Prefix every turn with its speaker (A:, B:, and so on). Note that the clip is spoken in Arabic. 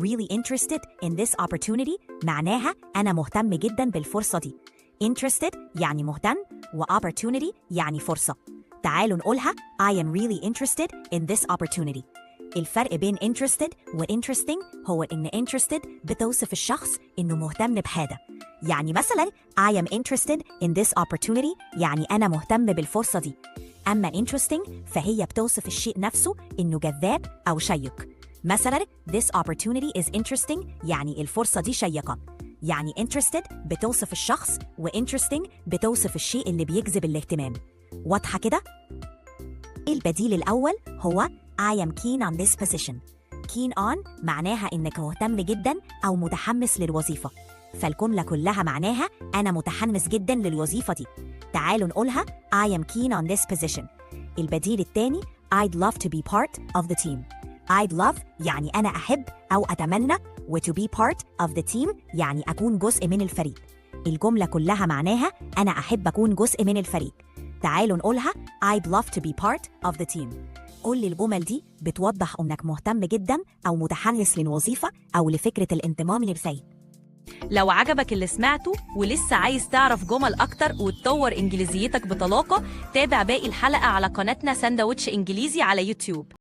A: really interested in this opportunity معناها أنا مهتم جدا بالفرصة دي. interested يعني مهتم و opportunity يعني فرصة. تعالوا نقولها I am really interested in this opportunity. الفرق بين interested و interesting هو إن interested بتوصف الشخص إنه مهتم بحاجة. يعني مثلا I am interested in this opportunity يعني أنا مهتم بالفرصة دي. أما interesting فهي بتوصف الشيء نفسه إنه جذاب أو شيق. مثلا this opportunity is interesting يعني الفرصة دي شيقة. يعني interested بتوصف الشخص و interesting بتوصف الشيء اللي بيجذب الاهتمام. واضحة كده؟ البديل الأول هو I am keen on this position. keen on معناها إنك مهتم جدا أو متحمس للوظيفة. فالجملة كلها معناها أنا متحمس جدا للوظيفة دي. تعالوا نقولها I am keen on this position. البديل الثاني I'd love to be part of the team. I'd love يعني أنا أحب أو أتمنى و to be part of the team يعني أكون جزء من الفريق. الجملة كلها معناها أنا أحب أكون جزء من الفريق. تعالوا نقولها I'd love to be part of the team. كل الجمل دي بتوضح إنك مهتم جدا أو متحمس للوظيفة أو لفكرة الانضمام للفريق.
B: لو عجبك اللي سمعته ولسه عايز تعرف جمل أكتر وتطور إنجليزيتك بطلاقة، تابع باقي الحلقة على قناتنا ساندوتش إنجليزي على يوتيوب.